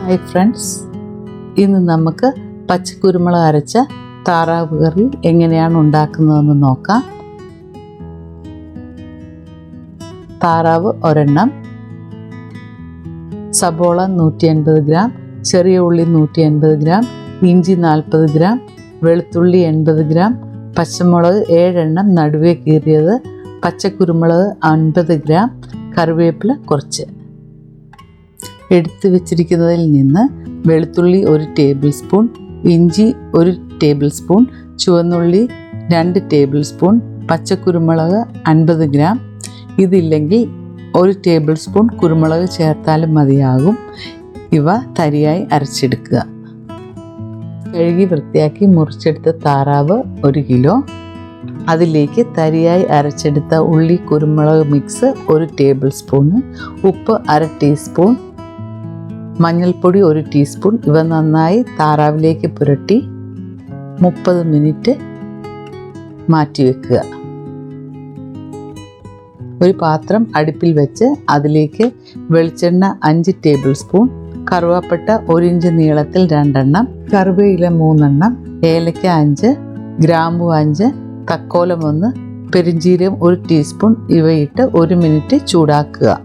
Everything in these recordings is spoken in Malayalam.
ഹായ് ഫ്രണ്ട്സ്, ഇന്ന് നമുക്ക് പച്ചക്കുരുമുളക് അരച്ച താറാവ് കറി എങ്ങനെയാണ് ഉണ്ടാക്കുന്നതെന്ന് നോക്കാം. താറാവ് ഒരെണ്ണം, സബോള 150 ഗ്രാം, ചെറിയ ഉള്ളി 150 ഗ്രാം, ഇഞ്ചി 40 ഗ്രാം, വെളുത്തുള്ളി 80 ഗ്രാം, പച്ചമുളക് 7 എണ്ണം നടുവേ കീറിയത്, പച്ചക്കുരുമുളക് 50 ഗ്രാം, കറിവേപ്പില കുറച്ച്. എടുത്തു വെച്ചിരിക്കുന്നതിൽ നിന്ന് വെളുത്തുള്ളി 1 ടേബിൾ സ്പൂൺ, ഇഞ്ചി 1 ടേബിൾ സ്പൂൺ, ചുവന്നുള്ളി 2 ടേബിൾ സ്പൂൺ, പച്ചക്കുരുമുളക് 50 ഗ്രാം. ഇതില്ലെങ്കിൽ 1 ടേബിൾ സ്പൂൺ കുരുമുളക് ചേർത്താലും മതിയാകും. ഇവ തരിയായി അരച്ചെടുക്കുക. കഴുകി വൃത്തിയാക്കി മുറിച്ചെടുത്ത താറാവ് 1 കിലോ. അതിലേക്ക് തരിയായി അരച്ചെടുത്ത ഉള്ളി കുരുമുളക് മിക്സ് 1 ടേബിൾ സ്പൂണ്, ഉപ്പ് 1/2 ടീസ്പൂൺ, മഞ്ഞൾപ്പൊടി 1 ടീസ്പൂൺ. ഇവ നന്നായി താറാവിലേക്ക് പുരട്ടി 30 മിനിറ്റ് മാറ്റിവെക്കുക. ഒരു പാത്രം അടുപ്പിൽ വെച്ച് അതിലേക്ക് വെളിച്ചെണ്ണ 5 ടേബിൾ സ്പൂൺ, കറുവാപ്പട്ട 1 ഇഞ്ച് നീളത്തിൽ 2 എണ്ണം, കറുവയില 3 എണ്ണം, ഏലക്ക 5, ഗ്രാമ്പു 5, തക്കോലം 1, പെരിഞ്ജീരകം 1 ടീസ്പൂൺ ഇവയിട്ട് 1 മിനിറ്റ് ചൂടാക്കുക.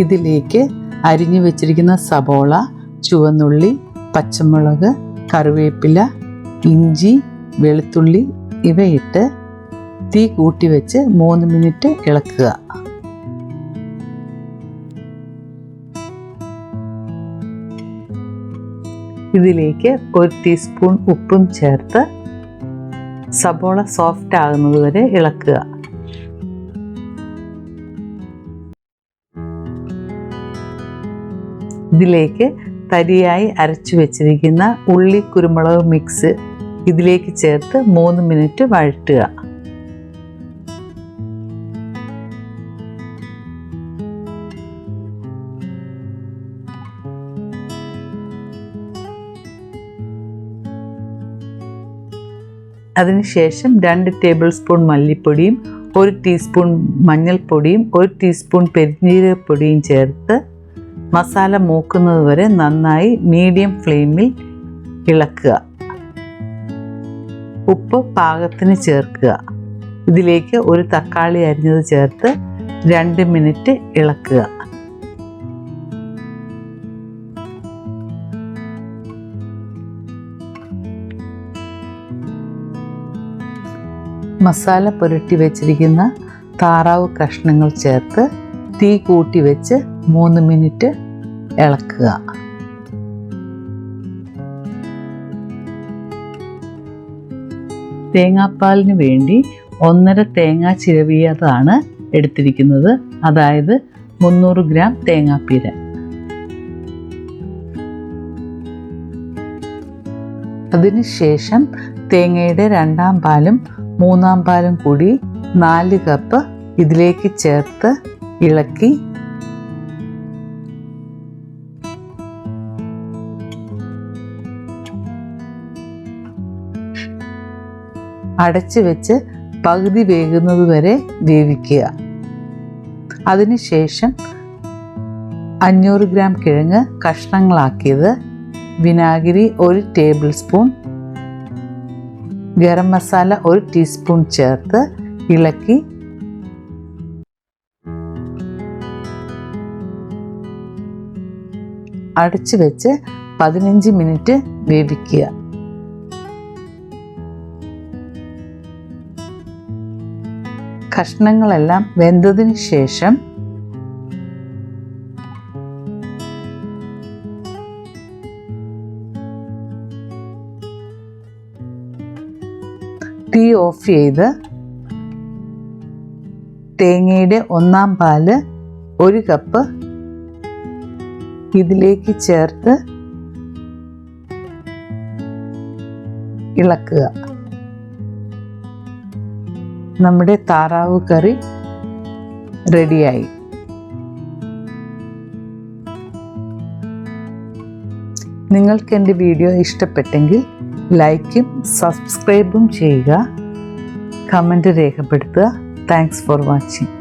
ഇതിലേക്ക് അരിഞ്ഞു വെച്ചിരിക്കുന്ന സബോള, ചുവന്നുള്ളി, പച്ചമുളക്, കറിവേപ്പില, ഇഞ്ചി, വെളുത്തുള്ളി ഇവയിട്ട് തീ കൂട്ടി വെച്ച് 3 മിനിറ്റ് ഇളക്കുക. ഇതിലേക്ക് 1 ടീസ്പൂൺ ഉപ്പും ചേർത്ത് സബോള സോഫ്റ്റ് ആകുന്നത് വരെ ഇളക്കുക. ഇതിലേക്ക് തരിയായി അരച്ചു വെച്ചിരിക്കുന്ന ഉള്ളി കുരുമുളക് മിക്സ് ഇതിലേക്ക് ചേർത്ത് 3 മിനിറ്റ് വഴറ്റുക. അതിനുശേഷം 2 ടേബിൾ സ്പൂൺ മല്ലിപ്പൊടിയും 1 ടീസ്പൂൺ മഞ്ഞൾപ്പൊടിയും 1 ടീസ്പൂൺ പെരിഞ്ജീരകപ്പൊടിയും ചേർത്ത് മസാല മൂക്കുന്നത് വരെ നന്നായി മീഡിയം ഫ്ലെയിമിൽ ഇളക്കുക. ഉപ്പ് പാകത്തിന് ചേർക്കുക. ഇതിലേക്ക് 1 തക്കാളി അരിഞ്ഞത് ചേർത്ത് 2 മിനിറ്റ് ഇളക്കുക. മസാല പുരട്ടി വെച്ചിരിക്കുന്ന താറാവ് കഷ്ണങ്ങൾ ചേർത്ത് തീ കൂട്ടി വെച്ച് 3 മിനിറ്റ് ഇളക്കുക. തേങ്ങാപ്പാലിന് വേണ്ടി 1.5 തേങ്ങ ചിരവിയതാണ് എടുത്തിരിക്കുന്നത്, അതായത് 300 ഗ്രാം തേങ്ങാപ്പീര. അതിനുശേഷം തേങ്ങയുടെ 2ാം പാലും 3ാം പാലും കൂടി 4 കപ്പ് ഇതിലേക്ക് ചേർത്ത് ഇളക്കി അടച്ചു വെച്ച് പകുതി വേകുന്നത് വരെ വേവിക്കുക. അതിനുശേഷം 500 ഗ്രാം കിഴങ്ങ് കഷ്ണങ്ങളാക്കിയത്, വിനാഗിരി 1 table spoon, garam masala 1 teaspoon ചേർത്ത് ഇളക്കി അടച്ചു വെച്ച് 15 മിനിറ്റ് വേവിക്കുക. കഷ്ണങ്ങളെല്ലാം വെന്തതിന് ശേഷം തീ ഓഫ് ചെയ്ത് തേങ്ങയുടെ 1ാം പാല് 1 കപ്പ് ഇതിലേക്ക് ചേർത്ത് ഇളക്കുക. നമ്മുടെ താറാവ് കറി റെഡിയായി. നിങ്ങൾക്ക് എൻ്റെ വീഡിയോ ഇഷ്ടപ്പെട്ടെങ്കിൽ ലൈക്കും സബ്സ്ക്രൈബും ചെയ്യുക, കമൻറ്റ് രേഖപ്പെടുത്തുക. Thanks for watching.